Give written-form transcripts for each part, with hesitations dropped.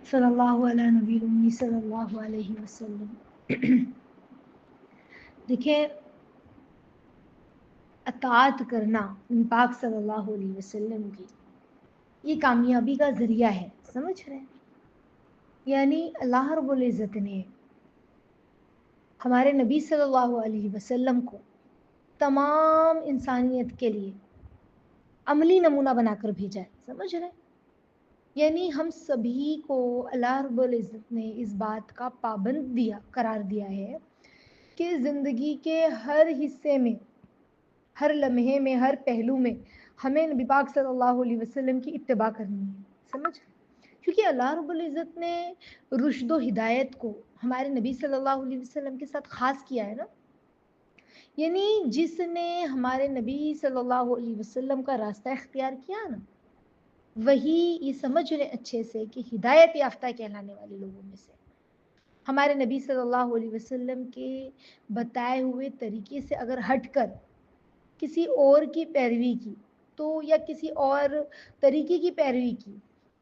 صلی اللہ علیہ نبی الامی صلی اللہ علیہ وسلم۔ دیکھیں، اطاعت کرنا نبی پاک صلی اللہ علیہ وسلم کی یہ کامیابی کا ذریعہ ہے، سمجھ رہے ہیں؟ یعنی اللہ رب العزت نے ہمارے نبی صلی اللہ علیہ وسلم کو تمام انسانیت کے لیے عملی نمونہ بنا کر بھیجا ہے، سمجھ رہے ہیں؟ یعنی ہم سبھی کو اللہ رب العزت نے اس بات کا پابند قرار دیا ہے کہ زندگی کے ہر حصے میں، ہر لمحے میں، ہر پہلو میں ہمیں نبی پاک صلی اللہ علیہ وسلم کی اتباع کرنی ہے، سمجھ؟ کیونکہ اللہ رب العزت نے رشد و ہدایت کو ہمارے نبی صلی اللہ علیہ وسلم کے ساتھ خاص کیا ہے نا۔ یعنی جس نے ہمارے نبی صلی اللہ علیہ وسلم کا راستہ اختیار کیا نا، وہی یہ سمجھ لیں اچھے سے کہ ہدایت یافتہ کہلانے والے لوگوں میں سے ہمارے نبی صلی اللہ علیہ وسلم کے بتائے ہوئے طریقے سے اگر ہٹ کر کسی اور کی پیروی کی تو یا کسی اور طریقے کی پیروی کی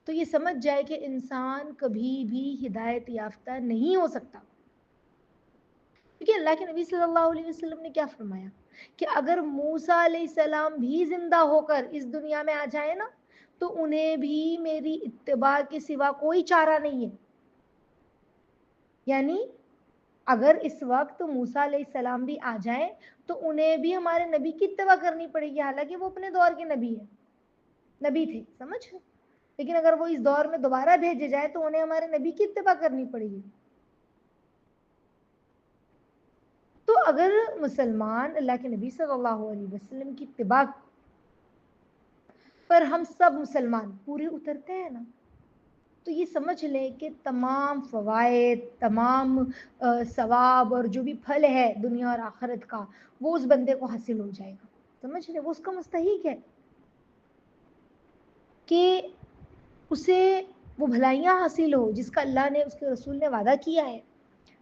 تو یہ سمجھ جائے کہ انسان کبھی بھی ہدایت یافتہ نہیں ہو سکتا۔ کیونکہ اللہ کے نبی صلی اللہ علیہ وسلم نے کیا فرمایا کہ اگر موسیٰ علیہ السلام بھی زندہ ہو کر اس دنیا میں آ جائے نا تو انہیں بھی میری اتباع کے سوا کوئی چارہ نہیں ہے۔ یعنی اگر اس وقت موسیٰ علیہ السلام بھی آ جائیں تو انہیں بھی ہمارے نبی کی اتباع کرنی پڑے گی، حالانکہ وہ اپنے دور کے نبی تھے، سمجھ؟ لیکن اگر وہ اس دور میں دوبارہ بھیجے جائے تو انہیں ہمارے نبی کی اتباع کرنی پڑے گی۔ تو اگر مسلمان اللہ کے نبی صلی اللہ علیہ وسلم کی اتباع پر ہم سب مسلمان پورے اترتے ہیں نا تو یہ سمجھ لیں کہ تمام فوائد، تمام ثواب اور جو بھی پھل ہے دنیا اور آخرت کا وہ اس بندے کو حاصل ہو جائے گا، سمجھ لیں؟ وہ اس کا مستحق ہے کہ اسے وہ بھلائیاں حاصل ہو جس کا اللہ نے، اس کے رسول نے وعدہ کیا ہے۔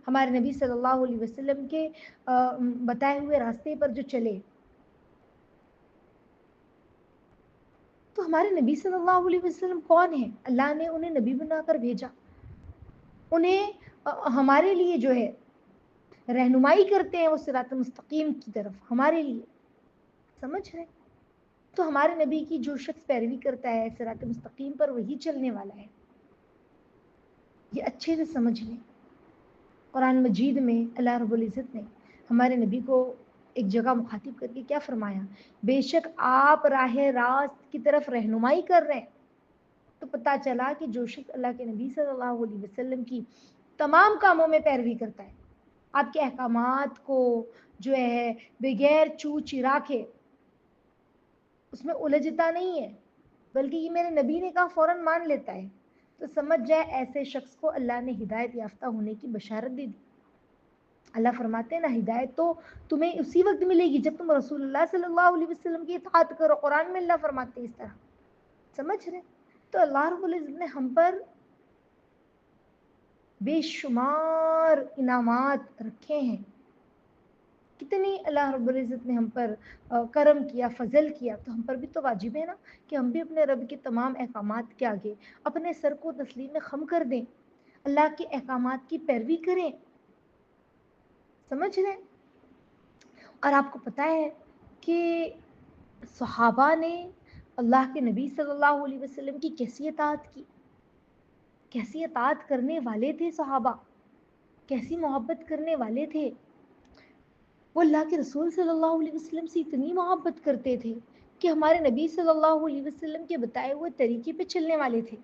ہمارے نبی صلی اللہ علیہ وسلم کے بتائے ہوئے راستے پر جو چلے تو ہمارے نبی صلی اللہ علیہ وسلم کون ہیں؟ اللہ نے انہیں نبی بنا کر بھیجا، انہیں ہمارے لیے جو ہے رہنمائی کرتے ہیں وہ صراط مستقیم کی طرف ہمارے لیے، سمجھ رہے؟ تو ہمارے نبی کی جو شخص پیروی کرتا ہے صراط مستقیم پر وہی چلنے والا ہے، یہ اچھے سے سمجھ لیں۔ قرآن مجید میں اللہ رب العزت نے ہمارے نبی کو ایک جگہ مخاطب کر کے کیا فرمایا؟ بے شک آپ راہ راست کی طرف رہنمائی کر رہے ہیں۔ تو پتہ چلا کہ جو شخص اللہ کے نبی صلی اللہ علیہ وسلم کی تمام کاموں میں پیروی کرتا ہے، آپ کے احکامات کو جو ہے بغیر چو چرا کے اس میں الجھتا نہیں ہے بلکہ یہ میرے نبی نے کہا فوراً مان لیتا ہے، تو سمجھ جائے ایسے شخص کو اللہ نے ہدایت یافتہ ہونے کی بشارت دے دی۔ اللہ فرماتے ہیں نا، ہدایت تو تمہیں اسی وقت ملے گی جب تم رسول اللہ صلی اللہ علیہ وسلم کی اطاعت کرو۔ قرآن میں اللہ فرماتے ہیں اس طرح، سمجھ رہے؟ تو اللہ رب العزت نے ہم پر بے شمار انعامات رکھے ہیں، کتنی اللہ رب العزت نے ہم پر کرم کیا، فضل کیا، تو ہم پر بھی تو واجب ہے نا کہ ہم بھی اپنے رب کے تمام احکامات کے آگے اپنے سر کو تسلیم خم کر دیں، اللہ کے احکامات کی پیروی کریں، سمجھ رہے؟ اور آپ کو پتہ ہے کہ صحابہ نے اللہ کے نبی صلی اللہ علیہ وسلم کی کیسی اطاعت کی، کیسی اطاعت کرنے والے تھے صحابہ، کیسی محبت کرنے والے تھے۔ وہ اللہ کے رسول صلی اللہ علیہ وسلم سے اتنی محبت کرتے تھے کہ ہمارے نبی صلی اللہ علیہ وسلم کے بتائے ہوئے طریقے پہ چلنے والے تھے۔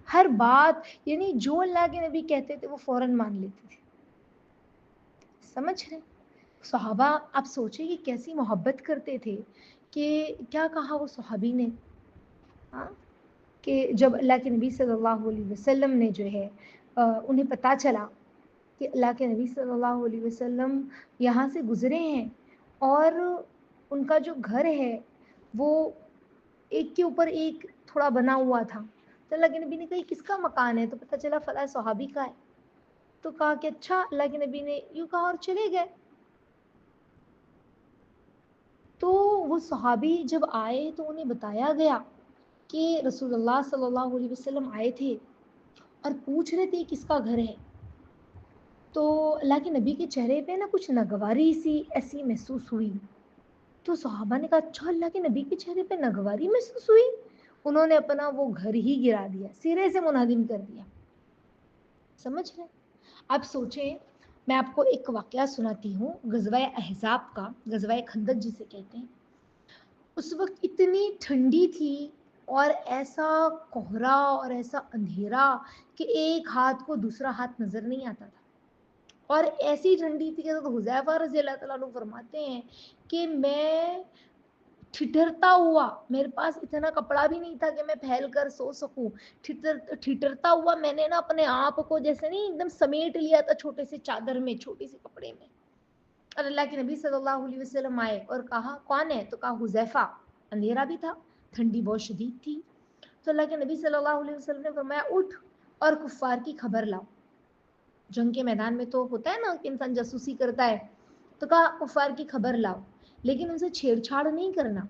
ہر بات یعنی جو اللہ کے نبی کہتے تھے وہ فوراً مان لیتے تھے، سمجھ رہے؟ صحابہ آپ سوچیں کہ کیسی محبت کرتے تھے کہ کیا کہا وہ صحابی نے، کہ جب اللہ کے نبی صلی اللہ علیہ وسلم نے جو ہے انہیں پتہ چلا کہ اللہ کے نبی صلی اللہ علیہ وسلم یہاں سے گزرے ہیں اور ان کا جو گھر ہے وہ ایک کے اوپر ایک تھوڑا بنا ہوا تھا، تو اللہ کے نبی نے کہا کس کا مکان ہے؟ تو پتہ چلا فلاں صحابی کا ہے۔ تو کہا کہ اچھا، اللہ کے نبی نے یوں کہا اور چلے گئے۔ تو وہ صحابی جب آئے تو انہیں بتایا گیا کہ رسول اللہ صلی اللہ علیہ وسلم آئے تھے اور پوچھ رہے تھے کس کا گھر ہے. تو اللہ کے نبی کے چہرے پہ نا کچھ ناگواری سی ایسی محسوس ہوئی. تو صحابہ نے کہا اچھا اللہ کے نبی کے چہرے پہ ناگواری محسوس ہوئی. انہوں نے اپنا وہ گھر ہی گرا دیا, سرے سے منہدم کر دیا. سمجھ رہے؟ اب سوچیں, میں آپ کو ایک واقعہ سناتی ہوں غزوہ احزاب کا, غزوہ خندق جسے کہتے ہیں. اس وقت اتنی ٹھنڈی تھی اور ایسا کوہرا اور ایسا اندھیرا کہ ایک ہاتھ کو دوسرا ہاتھ نظر نہیں آتا تھا. اور ایسی ٹھنڈی تھی کہ حذیفہ رضی اللہ تعالیٰ عنہ فرماتے ہیں کہ میں ٹھٹرتا ہوا, میرے پاس اتنا کپڑا بھی نہیں تھا کہ میں پھیل کر سو سکوں, ٹھٹرتا ہوا میں نے نا اپنے آپ کو جیسے نہیں ایک دم سمیٹ لیا تھا چھوٹے سے چادر میں, چھوٹے سے کپڑے میں. اور اللہ کے نبی صلی اللہ علیہ وسلم آئے اور کہا کون ہے؟ تو کہا حذیفہ. اندھیرا بھی تھا, ٹھنڈی بہت شدید تھی. تو اللہ کے نبی صلی اللہ علیہ وسلم نے فرمایا اٹھ اور کفار کی خبر لاؤ. جنگ کے میدان میں تو ہوتا ہے نا کہ انسان جاسوسی کرتا ہے, تو کہا کفار کی خبر لاؤ لیکن ان سے چھیڑ چھاڑ نہیں کرنا.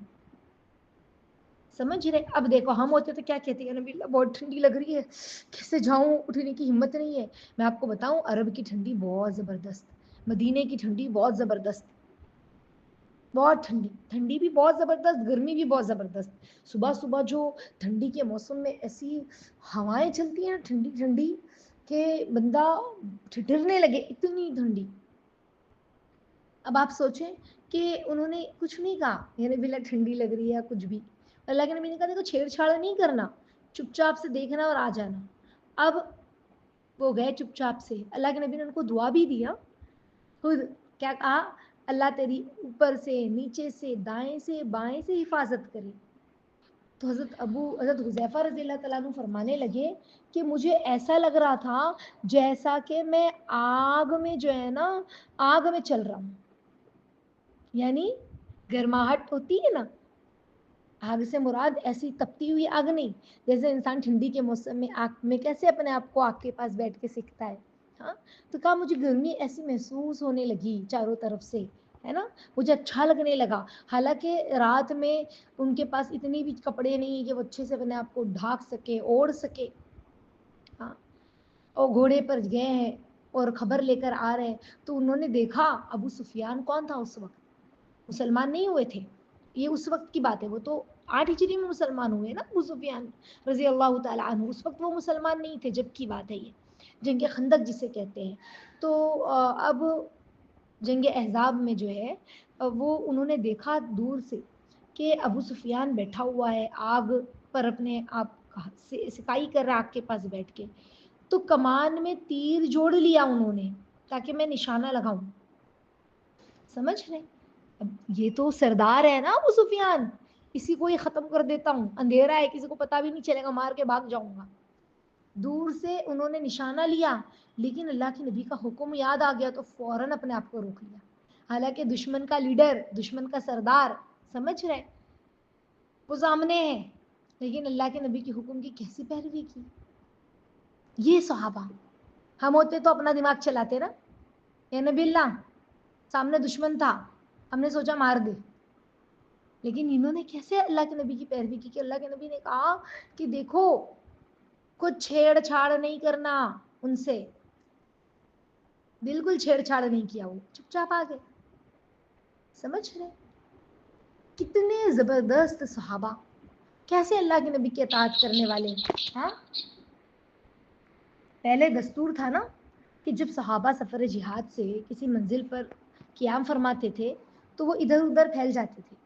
سمجھ رہے؟ اب دیکھو ہم ہوتے تو کیا کہتے ہیں, نبی اللہ بہت ٹھنڈی لگ رہی ہے, کیسے جاؤں, اٹھنے کی ہمت نہیں ہے. میں آپ کو بتاؤں عرب کی ٹھنڈی بہت زبردست, مدینے کی ٹھنڈی بہت زبردست, بہت ٹھنڈی, ٹھنڈی بھی بہت زبردست, گرمی بھی بہت زبردست. صبح صبح جو ٹھنڈی کے موسم میں ایسی ہوائیں چلتی ہیں ٹھنڈی ٹھنڈی کہ بندہ ٹھٹرنے لگے, اتنی ٹھنڈی. اب آپ سوچیں کہ انہوں نے کچھ نہیں کہا, یعنی بلا ٹھنڈی لگ رہی ہے کچھ بھی. اللہ کے نبی نے کہا دیکھو چھیڑ چھاڑ نہیں کرنا, چپ چاپ سے دیکھنا اور آ جانا. اب وہ گئے چپ چاپ سے, اللہ کے نبی نے ان کو دعا بھی دیا. خود کیا کہا, اللہ تیری اوپر سے, نیچے سے, دائیں سے, بائیں سے حفاظت کرے. تو حضرت حذیفہ رضی اللہ تعالیٰ عنہ فرمانے لگے کہ مجھے ایسا لگ رہا تھا جیسا کہ میں آگ میں جو ہے نا, آگ میں چل رہا ہوں. یعنی گرماہٹ ہوتی ہے نا, آگ سے مراد ایسی تپتی ہوئی آگ نہیں, جیسے انسان ٹھنڈی کے موسم میں آگ میں کیسے اپنے آپ کو آگ کے پاس بیٹھ کے سیکتا ہے. ہاں, تو کہا مجھے گرمی ایسی محسوس ہونے لگی چاروں طرف سے, ہے نا, مجھے اچھا لگنے لگا. حالانکہ رات میں ان کے پاس اتنی بھی کپڑے نہیں کہ وہ اچھے سے اپنے آپ کو ڈھانک سکے, اوڑھ سکے. ہاں, اور گھوڑے پر گئے ہیں اور خبر لے کر آ رہے ہیں. تو انہوں نے دیکھا, ابو سفیان کون تھا اس وقت, مسلمان نہیں ہوئے تھے, یہ اس وقت کی بات ہے, وہ تو 8 ہجری میں مسلمان ہوئے نا ابو سفیان رضی اللہ تعالیٰ عنہ. اس وقت وہ مسلمان نہیں تھے جب کی بات ہے یہ, جنگ خندق جسے کہتے ہیں. تو اب جنگ احزاب میں جو ہے وہ انہوں نے دیکھا دور سے کہ ابو سفیان بیٹھا ہوا ہے آگ پر, اپنے آپ سے سکائی کر رہا آگ کے پاس بیٹھ کے. تو کمان میں تیر جوڑ لیا انہوں نے تاکہ میں نشانہ لگاؤں. سمجھ رہے؟ اب یہ تو سردار ہے نا ابو سفیان, اسی کو ہی ختم کر دیتا ہوں, اندھیرا ہے کسی کو پتا بھی نہیں چلے گا, مار کے بھاگ جاؤں گا. دور سے انہوں نے نشانہ لیا, لیکن اللہ کے نبی کا حکم یاد آ گیا تو فوراً اپنے آپ کو روک لیا. حالانکہ دشمن کا لیڈر, دشمن کا سردار, سمجھ رہے, وہ سامنے ہے, لیکن اللہ کے نبی کے حکم کی کیسی پیروی کی. یہ صحابہ. ہم ہوتے تو اپنا دماغ چلاتے نا, اے نبی اللہ سامنے دشمن تھا, ہم نے سوچا مار دے. لیکن انہوں نے کیسے اللہ کے نبی کی پیروی کی کہ اللہ کے نبی نے کہا کہ دیکھو کچھ چھیڑ چھاڑ نہیں کرنا ان سے, بالکل چھیڑ چھاڑ نہیں کیا, وہ چپ چاپ آ گئے. سمجھ رہے کتنے زبردست صحابہ, کیسے اللہ کے نبی کی اطاعت کرنے والے. ہاں, پہلے دستور تھا نا کہ جب صحابہ سفر جہاد سے کسی منزل پر قیام فرماتے تھے تو وہ ادھر ادھر پھیل جاتے تھے.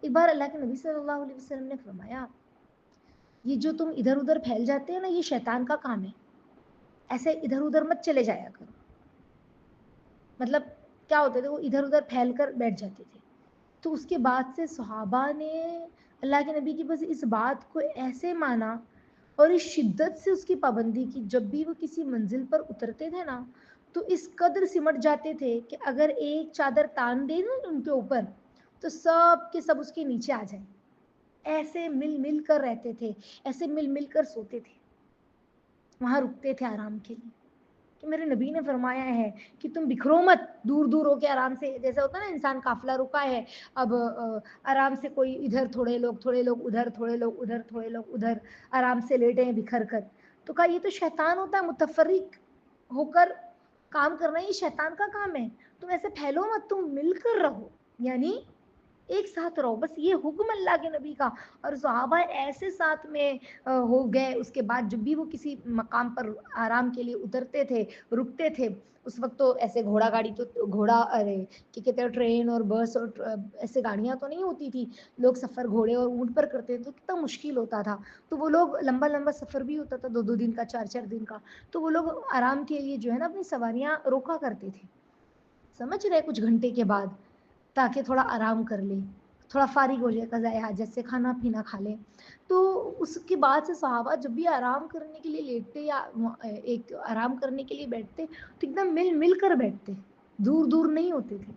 ایک بار اللہ کے نبی صلی اللہ علیہ وسلم نے فرمایا یہ جو تم ادھر ادھر پھیل جاتے ہیں نا, یہ شیطان کا کام ہے, ایسے ادھر ادھر مت چلے جایا کرو. مطلب کیا ہوتے تھے, وہ ادھر ادھر پھیل کر بیٹھ جاتے تھے. تو اس کے بعد سے صحابہ نے اللہ کے نبی کی بس اس بات کو ایسے مانا اور اس شدت سے اس کی پابندی کی, جب بھی وہ کسی منزل پر اترتے تھے نا تو اس قدر سمٹ جاتے تھے کہ اگر ایک چادر تان دے نا ان کے اوپر تو سب کے سب اس کے نیچے آ جائیں. ایسے مل مل کر رہتے تھے, ایسے مل مل کر سوتے تھے, وہاں رکتے تھے آرام کے لیے. کہ میرے نبی نے فرمایا ہے کہ تم بکھرو مت, دور دور ہو کے آرام سے, جیسے ہوتا ہے نا انسان قافلہ رکا ہے, اب آرام سے کوئی ادھر تھوڑے لوگ ادھر, تھوڑے لوگ ادھر, تھوڑے لوگ ادھر, آرام سے لیٹے ہیں بکھر کر. تو کہا یہ تو شیطان ہوتا ہے, متفرق ہو کر کام کرنا یہ شیطان کا کام ہے, تم ایسے پھیلو مت, تم مل کر رہو, یعنی ایک ساتھ رہو, بس یہ حکم اللہ کے نبی کا. اور صحابہ ایسے ساتھ میں ہو گئے. اس کے بعد جب بھی وہ کسی مقام پر آرام کے لیے اترتے تھے, رکتے تھے, اس وقت تو ایسے گھوڑا گاڑی تو گھوڑا ارے کہ کہتے ہیں ٹرین اور بس اور ایسے گاڑیاں تو نہیں ہوتی تھی, لوگ سفر گھوڑے اور اونٹ پر کرتے تھے, تو کتنا مشکل ہوتا تھا. تو وہ لوگ لمبا لمبا سفر بھی ہوتا تھا, 2 دن کا, 4 دن کا, تو وہ لوگ آرام کے لیے جو ہے نا اپنی سواریاں روکا کرتے تھے, سمجھ رہے, کچھ گھنٹے کے بعد, تاکہ تھوڑا آرام کر لے, تھوڑا فارغ ہو جائے قضاء حاجت سے, کھانا پینا کھا لے. تو اس کے بعد سے صحابہ جب بھی آرام کرنے کے لیے لیٹتے یا ایک آرام کرنے کے لیے بیٹھتے تو ایک دم مل مل کر بیٹھتے, دور دور نہیں ہوتے تھے.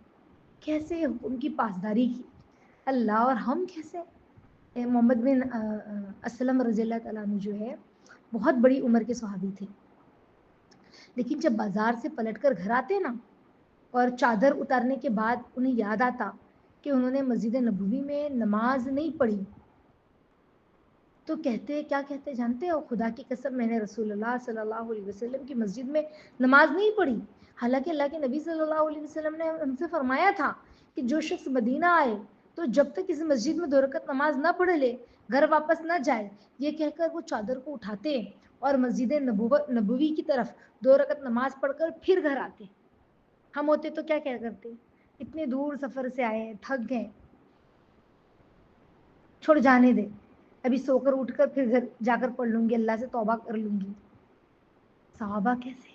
کیسے ان کی پاسداری کی اللہ. اور ہم کیسے, محمد بن اسلم رضی اللہ تعالیٰ عنہ جو ہے بہت بڑی عمر کے صحابی تھے, لیکن جب بازار سے پلٹ کر گھر آتے نا اور چادر اتارنے کے بعد انہیں یاد آتا کہ انہوں نے مسجد نبوی میں نماز نہیں پڑھی, تو کیا کہتے جانتے ہو, خدا کی قسم میں نے رسول اللہ صلی اللہ علیہ وسلم کی مسجد میں نماز نہیں پڑھی. حالانکہ اللہ کے نبی صلی اللہ علیہ وسلم نے ہم سے فرمایا تھا کہ جو شخص مدینہ آئے تو جب تک اس مسجد میں 2 رکعت نماز نہ پڑھ لے گھر واپس نہ جائے. یہ کہہ کر وہ چادر کو اٹھاتے اور مسجد نبوی کی طرف 2 رکعت نماز پڑھ کر پھر گھر آتے. ہم ہوتے تو کیا کرتے, اتنے دور سفر سے آئے, تھک گئے, چھوڑ جانے دے, ابھی سو کر اٹھ کر پھر گھر جا کر پڑھ لوں گی, اللہ سے توبہ کر لوں گی. صحابہ کیسے,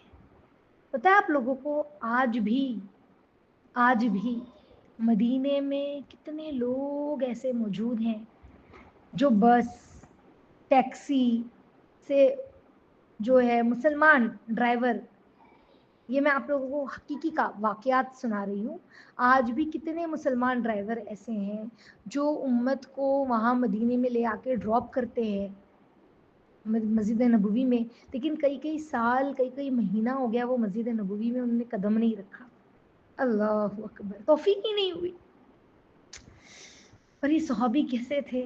پتہ ہے آپ لوگوں کو, آج بھی مدینے میں کتنے لوگ ایسے موجود ہیں جو بس, ٹیکسی سے جو ہے مسلمان ڈرائیور, یہ میں آپ لوگوں کو حقیقی کا واقعات سنا رہی ہوں. آج بھی کتنے مسلمان ڈرائیور ایسے ہیں جو امت کو وہاں مدینے میں لے آ کے ڈراپ کرتے ہیں مسجد نبوی میں, لیکن کئی سال, کئی مہینہ ہو گیا وہ مسجد نبوی میں انہوں نے قدم نہیں رکھا. اللہ اکبر, توفیق ہی نہیں ہوئی. پر یہ صحابی کیسے تھے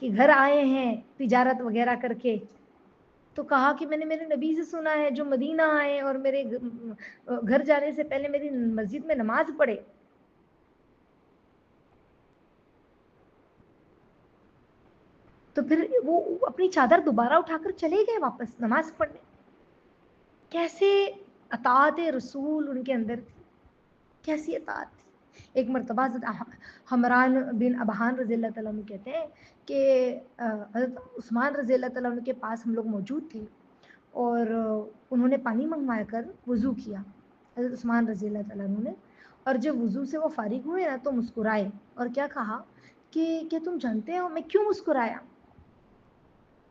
کہ گھر آئے ہیں تجارت وغیرہ کر کے, تو کہا کہ میں نے میرے نبی سے سنا ہے جو مدینہ آئے اور میرے گھر جانے سے پہلے میری مسجد میں نماز پڑھے. تو پھر وہ اپنی چادر دوبارہ اٹھا کر چلے گئے واپس نماز پڑھنے. کیسے اطاعت رسول ان کے اندر تھی, کیسی اطاعت تھی. ایک مرتبہ حمران بن ابہان رضی اللہ تعالیٰ عنہ کہتے ہیں کہ حضرت عثمان رضی اللہ تعالیٰ عنہ کے پاس ہم لوگ موجود تھے اور انہوں نے پانی منگوا کر وضو کیا, حضرت عثمان رضی اللہ تعالیٰ عنہ نے. اور جب وضو سے وہ فارغ ہوئے نا تو مسکرائے اور کیا کہا کہ کیا تم جانتے ہو میں کیوں مسکرایا.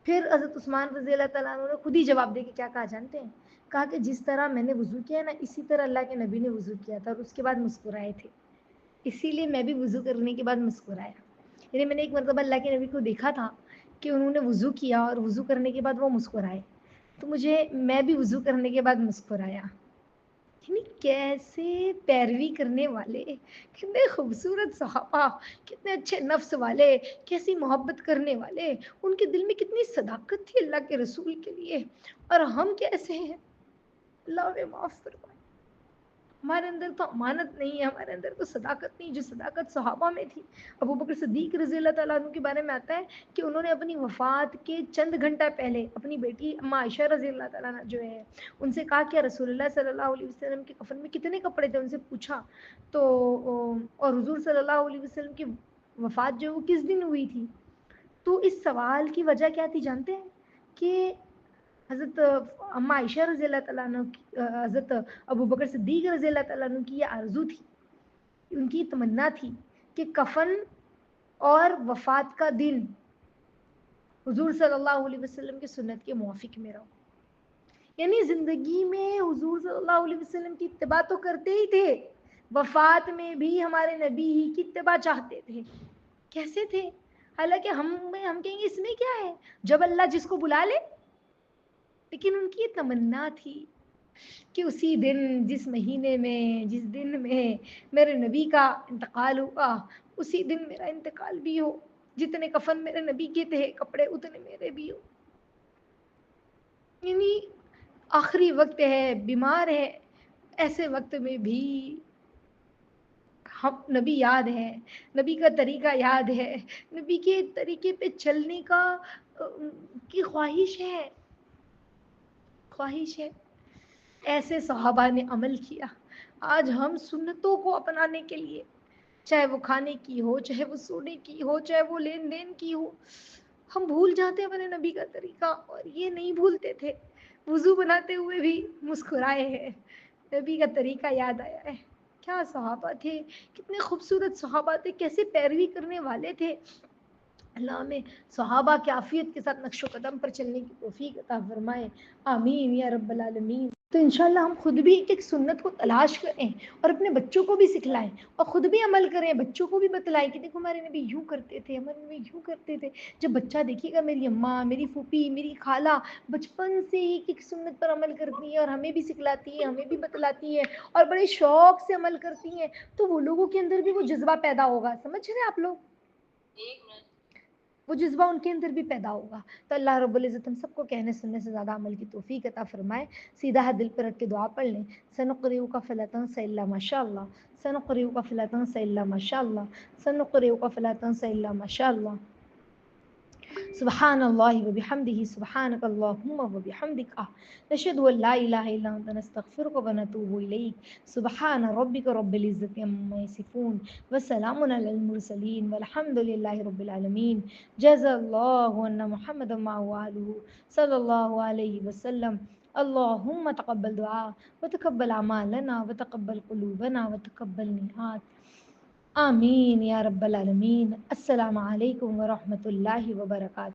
پھر حضرت عثمان رضی اللہ تعالیٰ عنہ نے خود ہی جواب دے کے کیا کہا جانتے ہیں, کہا کہ جس طرح میں نے وضو کیا نا اسی طرح اللہ کے نبی نے وضو کیا تھا اور اس کے بعد مسکرائے تھے, اسی لیے میں بھی وضو کرنے کے بعد مسکرایا. یعنی میں نے ایک مرتبہ اللہ کے نبی کو دیکھا تھا کہ انہوں نے وضو کیا اور وضو کرنے کے بعد وہ مسکرائے, تو میں بھی وضو کرنے کے بعد مسکرایا. یعنی کیسے پیروی کرنے والے, کتنے خوبصورت صحابہ, کتنے اچھے نفس والے, کیسی محبت کرنے والے, ان کے دل میں کتنی صداقت تھی اللہ کے رسول کے لیے. اور ہم کیسے ہیں, اللہ نے معاف فرمائے. ہمارے اندر تو امانت نہیں ہے, ہمارے اندر تو صداقت نہیں جو صداقت صحابہ میں تھی. ابو بکر صدیق رضی اللہ تعالیٰ عنہ کے بارے میں آتا ہے کہ انہوں نے اپنی وفات کے چند گھنٹہ پہلے اپنی بیٹی اما عائشہ رضی اللہ تعالیٰ عنہ جو ہے ان سے کہا کہ رسول اللہ صلی اللہ علیہ وسلم کے کفن میں کتنے کپڑے تھے, ان سے پوچھا تو, اور حضور صلی اللہ علیہ وسلم کی وفات جو ہے وہ کس دن ہوئی تھی. تو اس سوال کی وجہ کیا تھی جانتے ہیں, کہ حضرت اما عائشہ رضی اللہ تعالیٰ عنہ, حضرت ابو بکر صدیق رضی اللہ تعالیٰ عنہ کی یہ آرزو تھی, ان کی تمنا تھی کہ کفن اور وفات کا دن حضور صلی اللہ علیہ وسلم کی سنت کے موافق میں رہو. یعنی زندگی میں حضور صلی اللہ علیہ وسلم کی اتباع تو کرتے ہی تھے, وفات میں بھی ہمارے نبی ہی کی اتباع چاہتے تھے. کیسے تھے, حالانکہ ہم کہیں گے اس میں کیا ہے, جب اللہ جس کو بلا لے لیکن ان کی یہ تمنا تھی کہ اسی دن، جس مہینے میں، جس دن میں میرے نبی کا انتقال ہوا، اسی دن میرا انتقال بھی ہو، جتنے کفن میرے نبی کے تھے کپڑے اتنے میرے بھی ہو. یعنی آخری وقت ہے، بیمار ہے، ایسے وقت میں بھی ہم نبی یاد ہے، نبی کا طریقہ یاد ہے، نبی کے طریقے پہ چلنے کی خواہش ہے. ایسے صحابہ نے عمل کیا. آج ہم سنتوں کو اپنانے کے لیے، چاہے وہ کھانے کی ہو، چاہے وہ سونے کی ہو، چاہے وہ لین دین کی ہو، ہم بھول جاتے ہیں اپنے نبی کا طریقہ. اور یہ نہیں بھولتے تھے، وضو بناتے ہوئے بھی مسکرائے ہیں، نبی کا طریقہ یاد آیا ہے. کیا صحابہ تھے، کتنے خوبصورت صحابہ تھے، کیسے پیروی کرنے والے تھے. اللہ ہمیں صحابہ کی عافیت کے ساتھ نقش و قدم پر چلنے کی توفیق عطا فرمائے. آمین یا رب العالمین. تو انشاءاللہ ہم خود بھی ایک سنت کو تلاش کریں اور اپنے بچوں کو بھی سکھلائیں اور خود بھی عمل کریں، بچوں کو بھی بتلائیں کہ دیکھو ہمارے نبی یوں کرتے تھے، ہمارے نبی یوں کرتے تھے. جب بچہ دیکھے گا میری اماں، میری پھوپھی، میری خالہ بچپن سے ہی ایک سنت پر عمل کرتی ہیں اور ہمیں بھی سکھلاتی ہیں، ہمیں بھی بتلاتی ہیں اور بڑے شوق سے عمل کرتی ہیں، تو وہ لوگوں کے اندر بھی وہ جذبہ پیدا ہوگا. سمجھ رہے ہیں آپ لوگ؟ وہ جذبہ ان کے اندر بھی پیدا ہوگا. تو اللہ رب العزت ہم سب کو کہنے سننے سے زیادہ عمل کی توفیق عطا فرمائے. سیدھا ہاتھ دل پر رکھ کے دعا پڑھ لیں. سنقرئک فلا تنسى الا ما شاء الله، سنقرئک فلا تنسى الا ما شاء الله، سنقرئک فلا تنسى الا ما شاء الله. سبحان اللہ وبحمدہ، سبحانک اللہم وبحمدک، نشہد ان لا الہ الا انت نستغفرک ونتوب الیک. سبحان ربک رب العزت عما یصفون وسلام علی المرسلین والحمد للہ رب العالمین. جزا اللہ عنا محمد وآلہ صلی اللہ علیہ وسلم. اللہم تقبل دعا وتقبل اعمالنا وتقبل قلوبنا وتقبل نیات. آمین یا رب العالمین. السلام علیکم ورحمۃ اللہ وبرکاتہ.